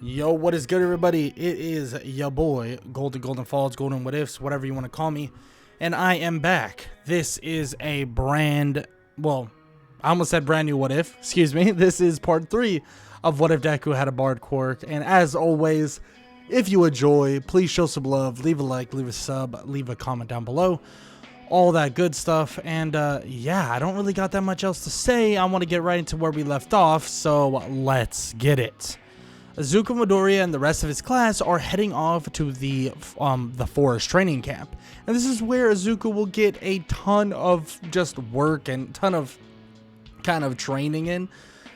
Yo, what is good, everybody? It is your boy, Golden Falls, Golden What Ifs, whatever you want to call me, and I am back. This is a I almost said brand new What If, excuse me. This is part 3 of What If Deku Had a Barred Quirk, and as always, if you enjoy, please show some love, leave a like, leave a sub, leave a comment down below, all that good stuff. And yeah, I don't really got that much else to say. I want to get right into where we left off, so let's get it. Izuku Midoriya and the rest of his class are heading off to the forest training camp, and this is where Izuku will get a ton of just work and ton of kind of training in,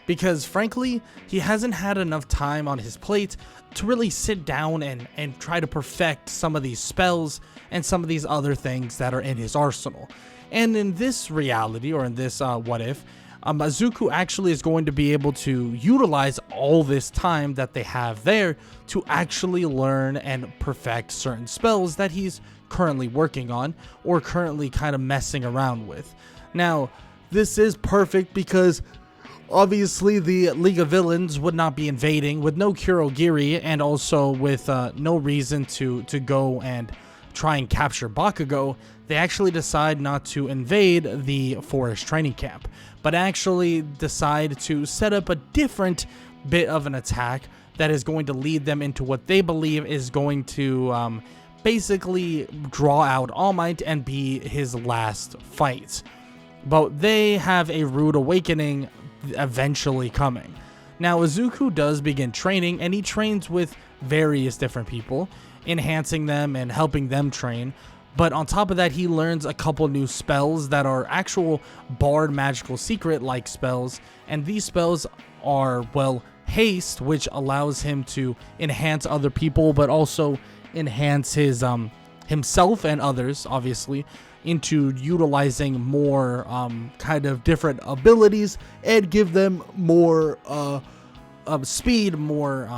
because frankly he hasn't had enough time on his plate to really sit down and try to perfect some of these spells and some of these other things that are in his arsenal. And in this reality, or in this what if, Izuku actually is going to be able to utilize all this time that they have there to actually learn and perfect certain spells that he's currently working on or currently kind of messing around with. Now, this is perfect because obviously the League of Villains would not be invading with no Kurogiri, and also with no reason to go and try and capture Bakugo. They actually decide not to invade the forest training camp, but actually decide to set up a different bit of an attack that is going to lead them into what they believe is going to basically draw out All Might and be his last fight. But they have a rude awakening eventually coming. Now, Izuku does begin training, and he trains with various different people, enhancing them and helping them train. But on top of that, he learns a couple new spells that are actual barred magical secret like spells. And these spells are, well, haste, which allows him to enhance other people, but also enhance his himself and others, obviously, into utilizing more kind of different abilities and give them more speed, more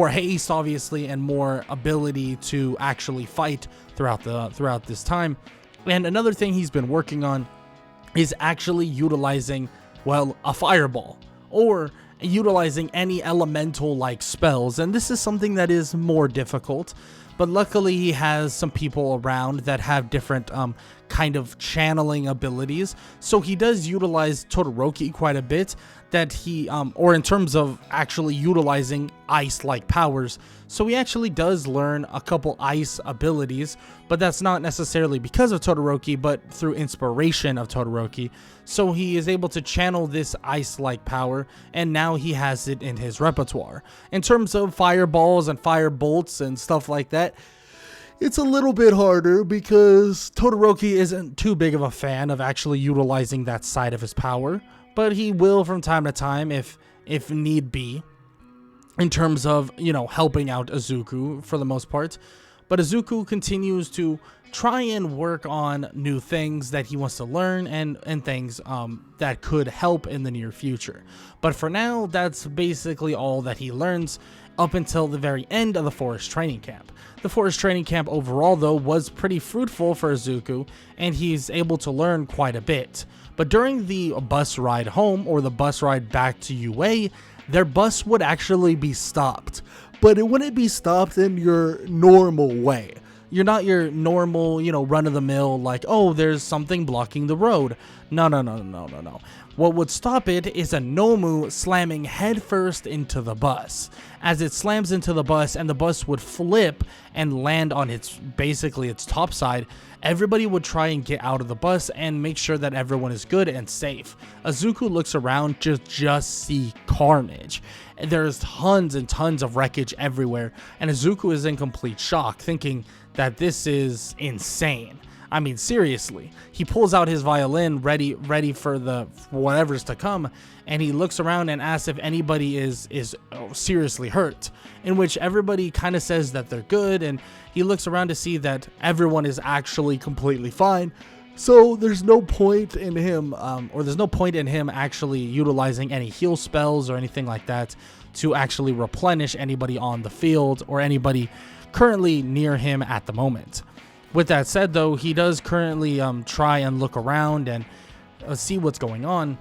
haste, obviously, and more ability to actually fight throughout this time. And another thing he's been working on is actually utilizing, well, a fireball or utilizing any elemental like spells. And this is something that is more difficult, but luckily he has some people around that have different kind of channeling abilities. So he does utilize Todoroki quite a bit, that he or in terms of actually utilizing ice-like powers. So he actually does learn a couple ice abilities, but that's not necessarily because of Todoroki, but through inspiration of Todoroki. So he is able to channel this ice-like power, and now he has it in his repertoire. In terms of fireballs and fire bolts and stuff like that, it's a little bit harder because Todoroki isn't too big of a fan of actually utilizing that side of his power, but he will from time to time if need be, in terms of, you know, helping out Izuku for the most part. But Izuku continues to try and work on new things that he wants to learn and things that could help in the near future. But for now, that's basically all that he learns up until the very end of the forest training camp. The forest training camp overall, though, was pretty fruitful for Izuku, and he's able to learn quite a bit. But during the bus ride home, or the bus ride back to UA, their bus would actually be stopped. But it wouldn't be stopped in your normal way. You're not your normal, run-of-the-mill, like, oh, there's something blocking the road. No. What would stop it is a Nomu slamming headfirst into the bus. As it slams into the bus and the bus would flip and land on its top side, everybody would try and get out of the bus and make sure that everyone is good and safe. Izuku looks around to just see carnage. There's tons and tons of wreckage everywhere, and Izuku is in complete shock, thinking that this is insane. I mean, seriously. He pulls out his violin, ready for the whatever's to come, and he looks around and asks if anybody is seriously hurt, in which everybody kind of says that they're good, and he looks around to see that everyone is actually completely fine. So there's no point in him, actually utilizing any heal spells or anything like that to actually replenish anybody on the field or anybody currently near him at the moment. With that said, though, he does currently try and look around and see what's going on.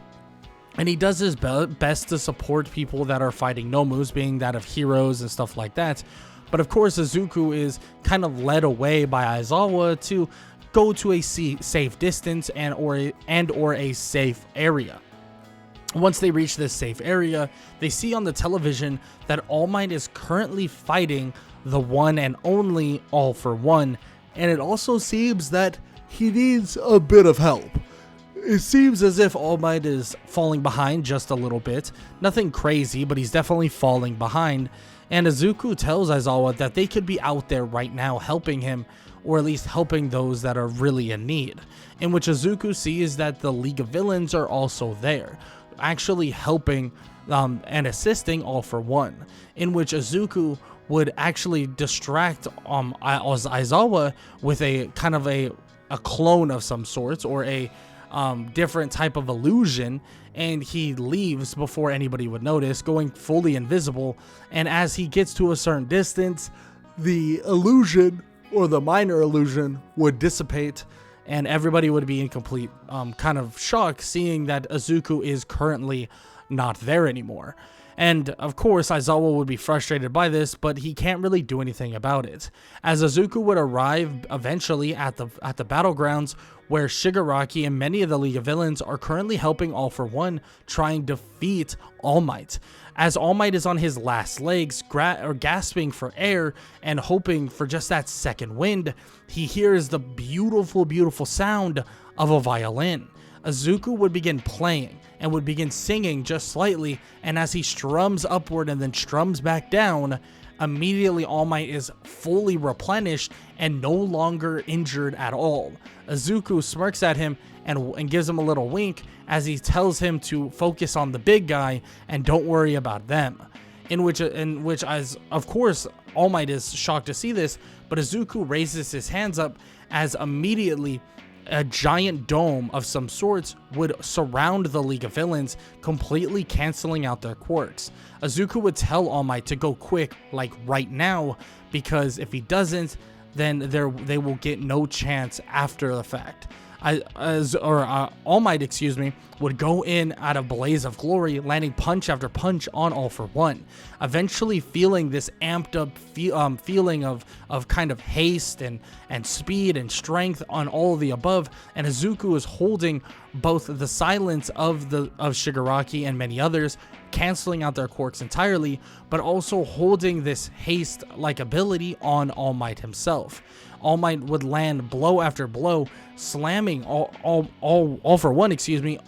And he does his best to support people that are fighting Nomus, being that of heroes and stuff like that. But of course, Izuku is kind of led away by Aizawa to go to a safe distance or a safe area. Once they reach this safe area, they see on the television that All Might is currently fighting the one and only All for One, and it also seems that he needs a bit of help. It seems as if All Might is falling behind just a little bit. Nothing crazy, but he's definitely falling behind. And Izuku tells Aizawa that they could be out there right now helping him, or at least helping those that are really in need. In which Izuku sees that the League of Villains are also there, actually helping and assisting All for One. In which Izuku would actually distract Aizawa with a kind of a clone of some sorts, or a different type of illusion, and he leaves before anybody would notice, going fully invisible. And as he gets to a certain distance, the illusion, or the minor illusion, would dissipate, and everybody would be in complete kind of shock, seeing that Izuku is currently not there anymore. And of course, Aizawa would be frustrated by this, but he can't really do anything about it, as Izuku would arrive eventually at the battlegrounds, where Shigaraki and many of the League of Villains are currently helping All for One try and defeat All Might. As All Might is on his last legs, gasping for air and hoping for just that second wind, he hears the beautiful, beautiful sound of a violin. Izuku would begin playing and would begin singing just slightly, and as he strums upward and then strums back down, immediately All Might is fully replenished and no longer injured at all. Izuku smirks at him and gives him a little wink as he tells him to focus on the big guy and don't worry about them. In which as of course All Might is shocked to see this, but Izuku raises his hands up as immediately a giant dome of some sorts would surround the League of Villains, completely canceling out their quirks. Izuku would tell All Might to go quick, like right now, because if he doesn't, then they will get no chance after the fact. All Might, would go in at a blaze of glory, landing punch after punch on All for One, eventually feeling this amped up feeling of kind of haste and speed and strength on all of the above. And Izuku is holding both the silence of Shigaraki and many others, canceling out their quirks entirely, but also holding this haste-like ability on All Might himself. All Might would land blow after blow, slamming all for One,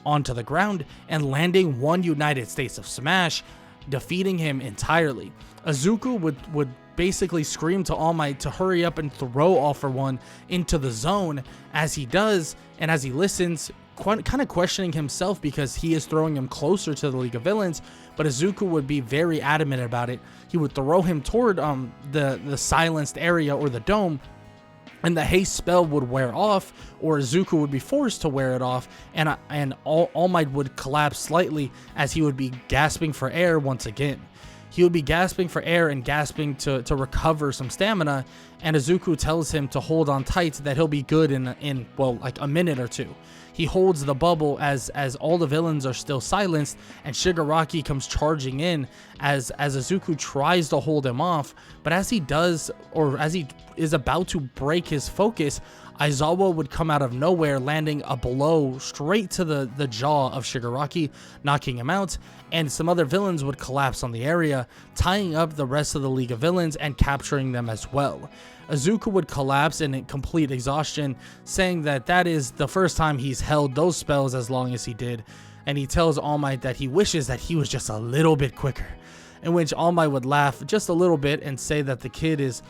onto the ground and landing one United States of Smash, defeating him entirely. Izuku would basically scream to All Might to hurry up and throw All for One into the zone. As he does, and as he listens, kind of questioning himself because he is throwing him closer to the League of Villains, but Izuku would be very adamant about it. He would throw him toward the silenced area, or the dome, and the haste spell would wear off, or Izuku would be forced to wear it off, and All Might would collapse slightly as he would be gasping for air once again. He would be gasping for air and gasping to recover some stamina, and Izuku tells him to hold on tight, that he'll be good in like a minute or two. He holds the bubble as all the villains are still silenced, and Shigaraki comes charging in as Izuku tries to hold him off. But as he does, or as he is about to break his focus, Aizawa would come out of nowhere, landing a blow straight to the jaw of Shigaraki, knocking him out, and some other villains would collapse on the area, tying up the rest of the League of Villains and capturing them as well. Izuku would collapse in complete exhaustion, saying that is the first time he's held those spells as long as he did, and he tells All Might that he wishes that he was just a little bit quicker, in which All Might would laugh just a little bit and say that the kid is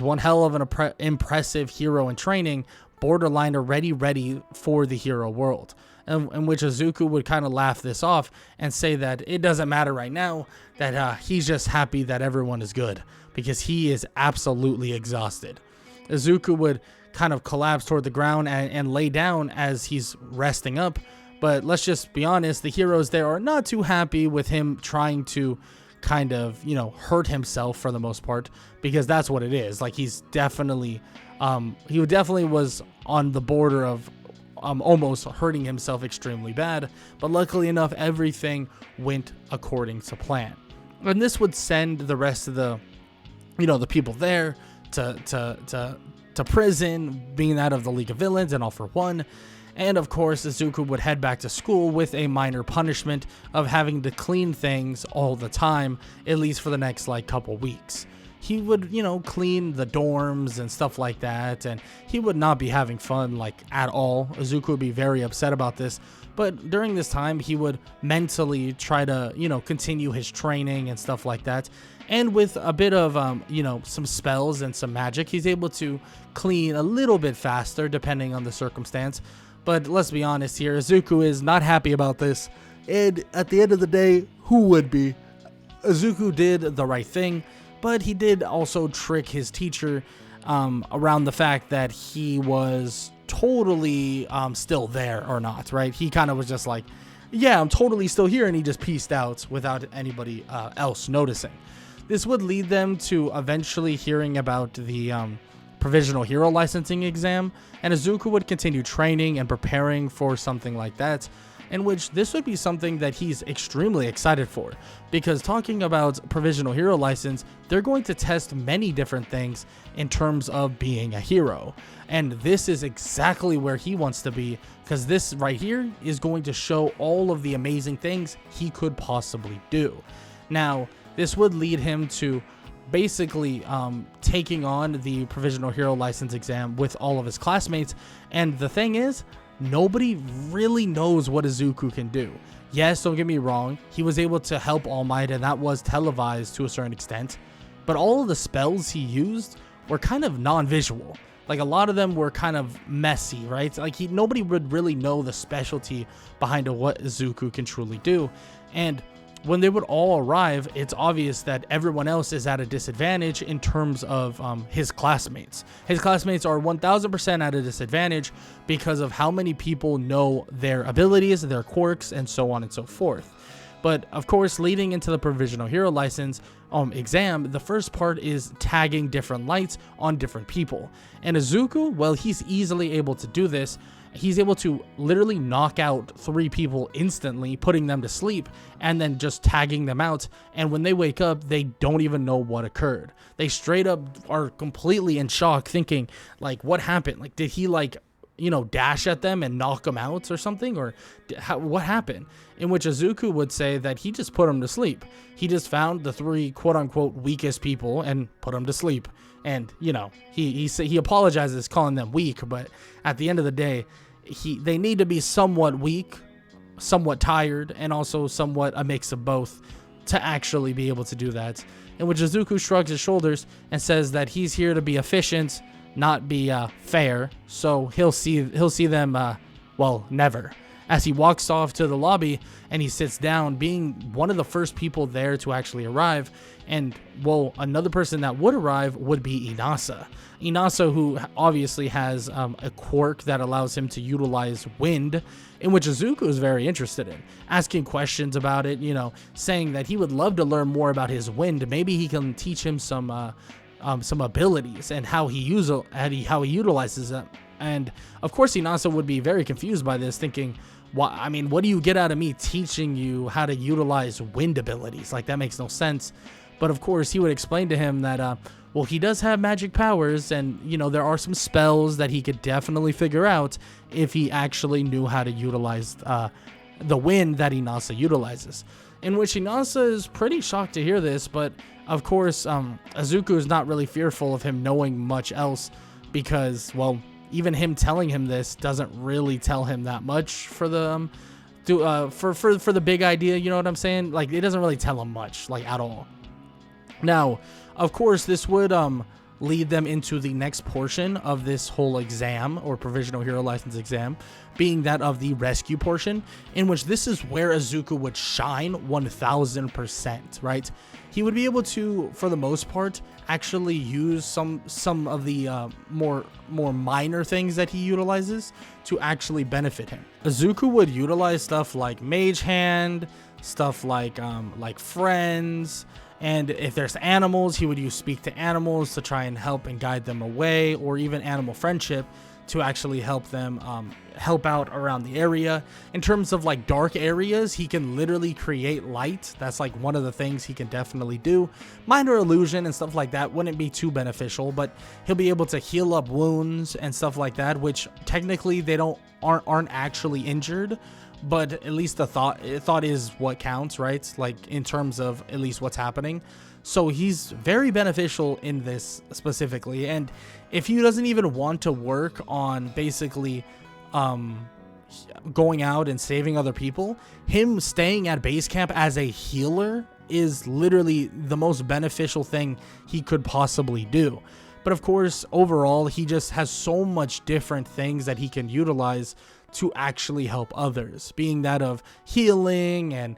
one hell of an impressive hero in training, borderline ready for the hero world. In which Izuku would kind of laugh this off and say that it doesn't matter right now, that he's just happy that everyone is good, because he is absolutely exhausted. Izuku would kind of collapse toward the ground and lay down as he's resting up, but let's just be honest, the heroes there are not too happy with him trying to kind of, hurt himself for the most part, because that's what it is. Like, he's definitely, he definitely was on the border of almost hurting himself extremely bad. But luckily enough, everything went according to plan. And this would send the rest of the, the people there to prison, being out of the League of Villains and All for One. And of course, Izuku would head back to school with a minor punishment of having to clean things all the time, at least for the next couple weeks. He would, clean the dorms and stuff like that, and he would not be having fun at all. Izuku would be very upset about this, but during this time, he would mentally try to, continue his training and stuff like that. And with a bit of, some spells and some magic, he's able to clean a little bit faster depending on the circumstance. But let's be honest here, Izuku is not happy about this. And at the end of the day, who would be? Izuku did the right thing, but he did also trick his teacher around the fact that he was totally still there or not, right? He kind of was just like, yeah, I'm totally still here, and he just peaced out without anybody else noticing. This would lead them to eventually hearing about the Provisional Hero Licensing exam, and Izuku would continue training and preparing for something like that, in which this would be something that he's extremely excited for, because talking about Provisional Hero License, they're going to test many different things in terms of being a hero, and this is exactly where he wants to be, because this right here is going to show all of the amazing things he could possibly do. Now, this would lead him to basically taking on the Provisional Hero License exam with all of his classmates, and the thing is, nobody really knows what Izuku can do. Yes, don't get me wrong, he was able to help All Might, and that was televised to a certain extent, but all of the spells he used were kind of non-visual. A lot of them were kind of messy, right? Nobody would really know the specialty behind what Izuku can truly do, and when they would all arrive, it's obvious that everyone else is at a disadvantage in terms of his classmates. His classmates are 1000% at a disadvantage because of how many people know their abilities, their quirks, and so on and so forth. But of course, leading into the Provisional Hero License exam, the first part is tagging different lights on different people. And Izuku, well, he's easily able to do this. He's able to literally knock out 3 people instantly, putting them to sleep, and then just tagging them out. And when they wake up, they don't even know what occurred. They straight up are completely in shock, thinking, what happened? Did he, dash at them and knock them out or something? Or what happened? In which Izuku would say that he just put them to sleep. He just found the 3 quote-unquote weakest people and put them to sleep. And, he apologizes calling them weak, but at the end of the day, they need to be somewhat weak, somewhat tired, and also somewhat a mix of both to actually be able to do that. In which Izuku shrugs his shoulders and says that he's here to be efficient, not be fair, so he'll see them, never. As he walks off to the lobby and he sits down, being one of the first people there to actually arrive. And, another person that would arrive would be Inasa. Inasa, who obviously has a quirk that allows him to utilize wind, in which Izuku is very interested in, asking questions about it, saying that he would love to learn more about his wind. Maybe he can teach him some abilities and how he utilizes them. And of course, Inasa would be very confused by this, thinking, what do you get out of me teaching you how to utilize wind abilities? That makes no sense. But of course, he would explain to him that, he does have magic powers, and, there are some spells that he could definitely figure out if he actually knew how to utilize the wind that Inasa utilizes. In which Inasa is pretty shocked to hear this, but of course, Izuku is not really fearful of him knowing much else, because, even him telling him this doesn't really tell him that much for the for the big idea, you know what I'm saying? It doesn't really tell him much, at all. Now, of course, this would lead them into the next portion of this whole exam, or Provisional Hero License exam, being that of the rescue portion, in which this is where Izuku would shine 1000%, right? He would be able to, for the most part, actually use some of the more minor things that he utilizes to actually benefit him. Izuku would utilize stuff like Mage Hand, stuff like Friends, and if there's animals, he would use Speak to Animals to try and help and guide them away, or even Animal Friendship to actually help them help out around the area. In terms of like dark areas, he can literally create light. That's like one of the things he can definitely do. Minor illusion and stuff like that wouldn't be too beneficial, but he'll be able to heal up wounds and stuff like that, which technically they aren't actually injured, but at least the thought is what counts, right? Like in terms of at least what's happening. So he's very beneficial in this specifically. And if he doesn't even want to work on basically going out and saving other people, him staying at base camp as a healer is literally the most beneficial thing he could possibly do. But of course, overall, he just has so much different things that he can utilize to actually help others, being that of healing and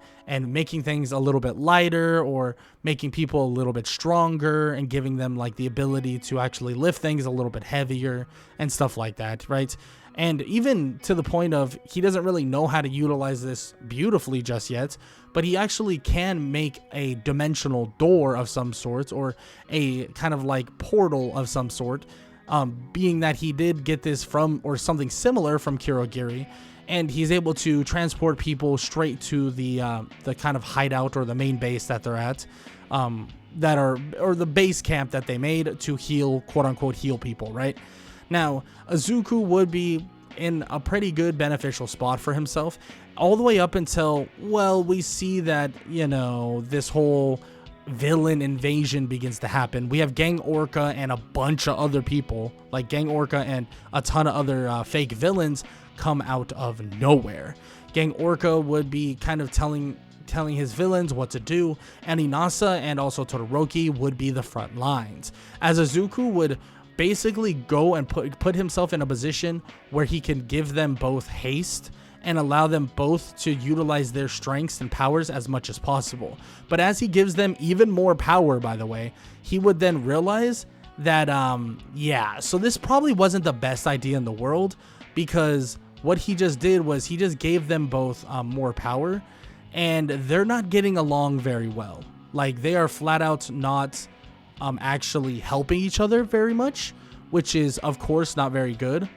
making things a little bit lighter, or making people a little bit stronger and giving them like the ability to actually lift things a little bit heavier and stuff like that, right? And even to the point of he doesn't really know how to utilize this beautifully just yet, but he actually can make a dimensional door of some sort, or a kind of like portal of some sort, being that he did get this from, or something similar from Kurogiri, and he's able to transport people straight to the kind of hideout or the main base that they're at, or the base camp that they made to heal, quote unquote, heal people, right? Now, Izuku would be in a pretty good beneficial spot for himself, all the way up until, well, we see that, you know, this whole villain invasion begins to happen. We have Gang Orca and a bunch of other people, like Gang Orca and a ton of other fake villains, come out of nowhere. Gang Orca would be kind of telling his villains what to do, and Inasa and also Todoroki would be the front lines, as Izuku would basically go and put himself in a position where he can give them both haste and allow them both to utilize their strengths and powers as much as possible. But as he gives them even more power, by the way, he would then realize that, so this probably wasn't the best idea in the world, because what he just did was he just gave them both more power, and they're not getting along very well. Like, they are flat out not actually helping each other very much, which is, of course, not very good.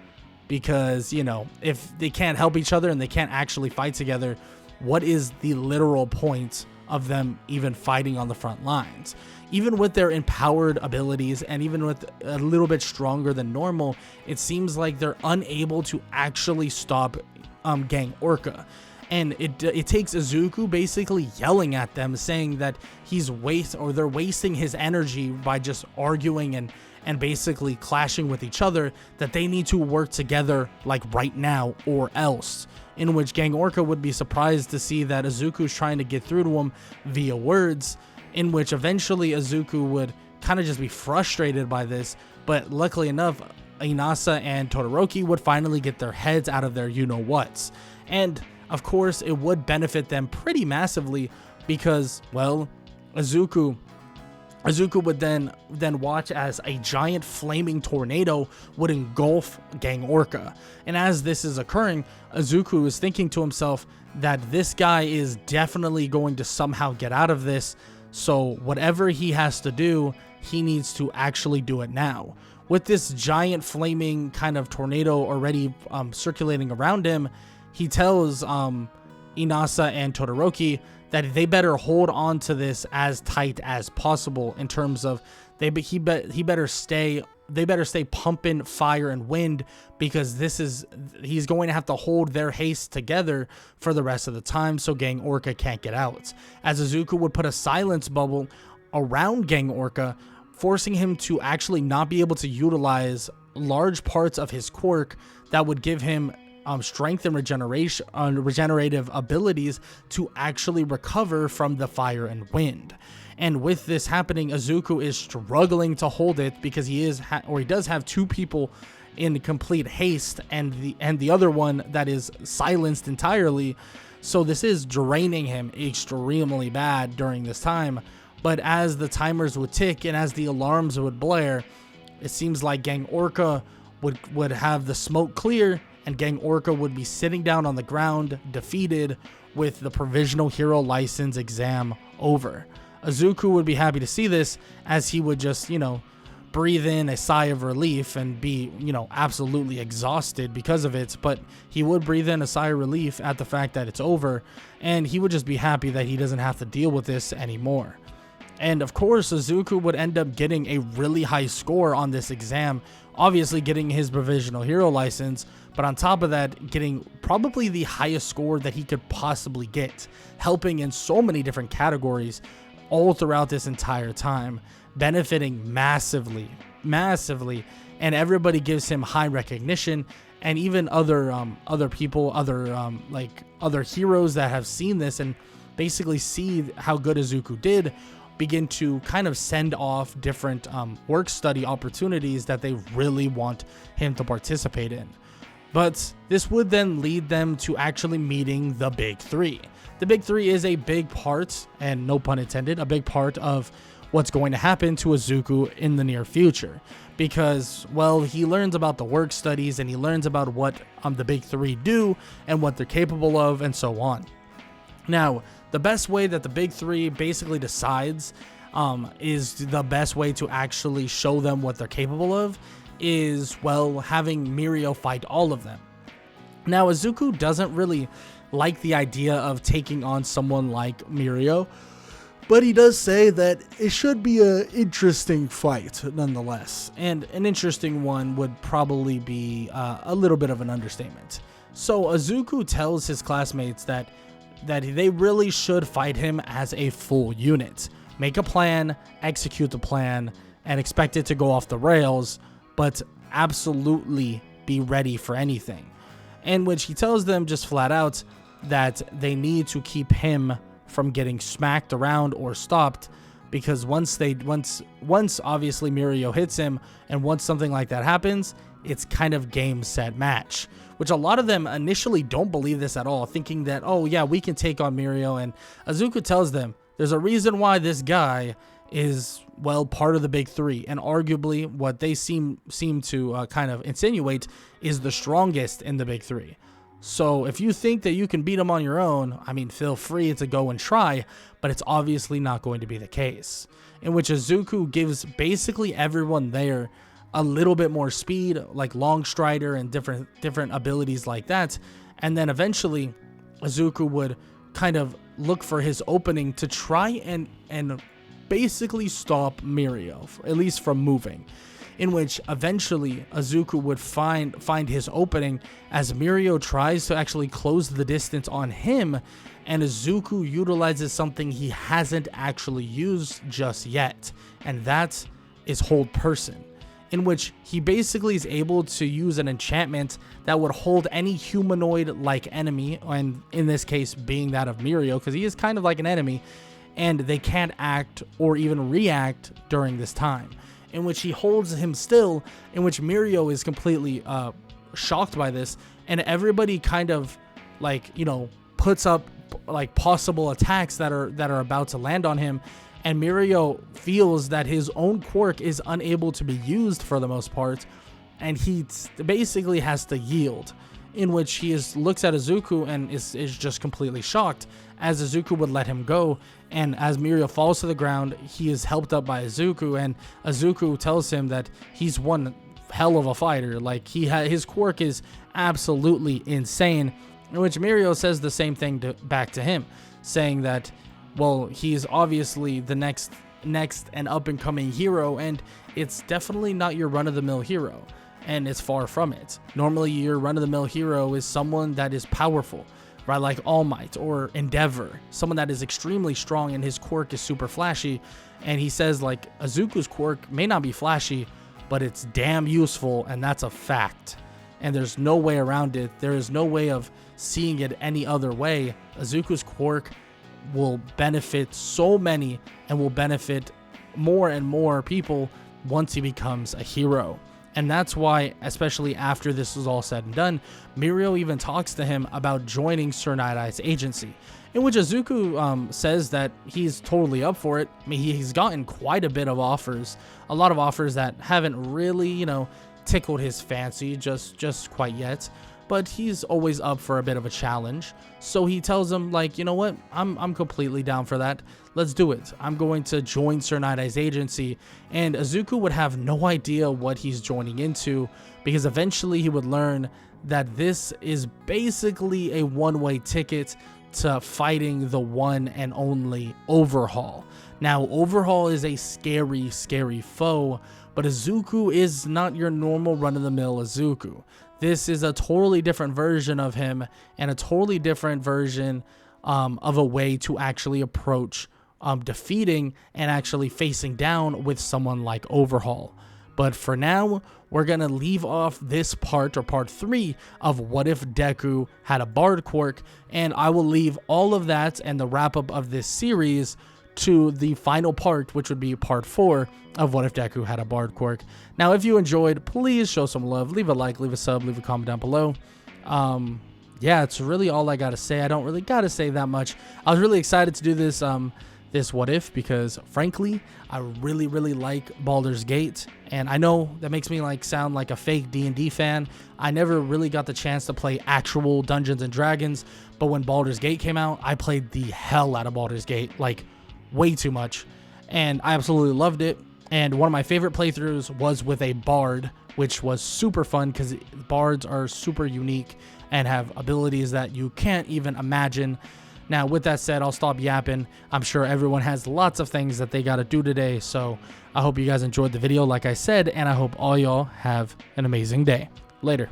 Because, you know, if they can't help each other and they can't actually fight together, what is the literal point of them even fighting on the front lines? Even with their empowered abilities, and even with a little bit stronger than normal, it seems like they're unable to actually stop Gang Orca. And it takes Izuku basically yelling at them, saying that they're wasting his energy by just arguing and basically clashing with each other, that they need to work together like right now or else. In which Gang Orca would be surprised to see that Izuku's trying to get through to him via words, in which eventually Izuku would kind of just be frustrated by this. But luckily enough, Inasa and Todoroki would finally get their heads out of their you-know-whats. And of course, it would benefit them pretty massively, because, well, Izuku would then watch as a giant flaming tornado would engulf Gang Orca. And as this is occurring, Izuku is thinking to himself that this guy is definitely going to somehow get out of this, so whatever he has to do, he needs to actually do it now. With this giant flaming kind of tornado already circulating around him, he tells Inasa and Todoroki that they better hold on to this as tight as possible, in terms of they better stay pumping fire and wind, because he's going to have to hold their haste together for the rest of the time, so Gang Orca can't get out. As Izuku would put a silence bubble around Gang Orca, forcing him to actually not be able to utilize large parts of his quirk that would give him strength and regenerative abilities to actually recover from the fire and wind. And with this happening, Izuku is struggling to hold it, because he does have two people in complete haste, and the other one that is silenced entirely. So this is draining him extremely bad during this time. But as the timers would tick and as the alarms would blare, it seems like Gang Orca would have the smoke clear, and Gang Orca would be sitting down on the ground, defeated, with the Provisional Hero License exam over. Izuku would be happy to see this, as he would just, breathe in a sigh of relief and be, absolutely exhausted because of it, but he would breathe in a sigh of relief at the fact that it's over, and he would just be happy that he doesn't have to deal with this anymore. And of course, Izuku would end up getting a really high score on this exam, obviously getting his provisional hero license, but on top of that, getting probably the highest score that he could possibly get, helping in so many different categories all throughout this entire time, benefiting massively, and everybody gives him high recognition, and even other people, other heroes that have seen this and basically see how good Izuku did, begin to kind of send off different work study opportunities that they really want him to participate in. But this would then lead them to actually meeting the Big Three. The Big Three is a big part, and no pun intended, a big part of what's going to happen to Izuku in the near future. Because, well, he learns about the work studies, and he learns about what the Big Three do, and what they're capable of, and so on. Now, the best way that the Big Three basically decides is the best way to actually show them what they're capable of is, well, having Mirio fight all of them. Now, Izuku doesn't really like the idea of taking on someone like Mirio, but he does say that it should be an interesting fight nonetheless. And an interesting one would probably be a little bit of an understatement. So Izuku tells his classmates that they really should fight him as a full unit. Make a plan, execute the plan, and expect it to go off the rails, but absolutely be ready for anything. In which he tells them just flat out that they need to keep him from getting smacked around or stopped, because once obviously Mirio hits him, and once something like that happens, it's kind of game, set, match. Which a lot of them initially don't believe this at all, thinking that, oh yeah, we can take on Mirio. And Izuku tells them there's a reason why this guy is, well, part of the Big Three, and arguably what they seem to kind of insinuate is the strongest in the Big Three. So if you think that you can beat him on your own, I mean, feel free to go and try, but it's obviously not going to be the case. In which Izuku gives basically everyone there a little bit more speed, like Long Strider and different abilities like that, and then eventually Izuku would kind of look for his opening to try and basically stop Mirio, at least from moving, in which eventually Izuku would find his opening as Mirio tries to actually close the distance on him, and Izuku utilizes something he hasn't actually used just yet, and that is Hold Person, in which he basically is able to use an enchantment that would hold any humanoid-like enemy, and in this case being that of Mirio, because he is kind of like an enemy, and they can't act or even react during this time, in which he holds him still, in which Mirio is completely shocked by this, and everybody kind of puts up like possible attacks that are about to land on him, and Mirio feels that his own quirk is unable to be used for the most part, and he basically has to yield, in which he looks at Izuku and is just completely shocked, as Izuku would let him go, and as Mirio falls to the ground, he is helped up by Izuku, and Izuku tells him that he's one hell of a fighter, like his quirk is absolutely insane, in which Mirio says the same thing back to him, saying that, well, he's obviously the next and up-and-coming hero, and it's definitely not your run-of-the-mill hero, and it's far from it. Normally, your run-of-the-mill hero is someone that is powerful, right, like All Might or Endeavor, someone that is extremely strong and his quirk is super flashy, and he says, like, Izuku's quirk may not be flashy, but it's damn useful, and that's a fact, and there's no way around it. There is no way of seeing it any other way. Izuku's quirk will benefit so many and will benefit more and more people once he becomes a hero. And that's why, especially after this is all said and done, Mirio even talks to him about joining Sir Night-Eye's agency, in which Izuku says that he's totally up for it. I mean, he's gotten quite a bit of offers, a lot of offers that haven't really, tickled his fancy just quite yet. but he's always up for a bit of a challenge. So he tells him, like, you know what, I'm completely down for that. Let's do it. I'm going to join Sir Night-Eye's agency. And Izuku would have no idea what he's joining into, because eventually he would learn that this is basically a one-way ticket to fighting the one and only Overhaul. Now, Overhaul is a scary, scary foe, but Izuku is not your normal run-of-the-mill Izuku. This is a totally different version of him, and a totally different version of a way to actually approach defeating and actually facing down with someone like Overhaul. But for now, we're going to leave off this part, or part 3, of What If Deku Had a Bard Quirk, and I will leave all of that and the wrap-up of this series to the final part, which would be part 4 of What If Deku Had a Bard Quirk. Now, if you enjoyed, please show some love. Leave a like, leave a sub, leave a comment down below. Yeah, it's really all I got to say. I don't really got to say that much. I was really excited to do this this What If, because frankly I really like Baldur's Gate, and I know that makes me like sound like a fake D&D fan. I never really got the chance to play actual Dungeons and Dragons, but when Baldur's Gate came out, I played the hell out of Baldur's Gate, like way too much, and I absolutely loved it. And one of my favorite playthroughs was with a bard, which was super fun because bards are super unique and have abilities that you can't even imagine. Now, with that said, I'll stop yapping. I'm sure everyone has lots of things that they got to do today, so I hope you guys enjoyed the video, like I said, and I hope all y'all have an amazing day. Later.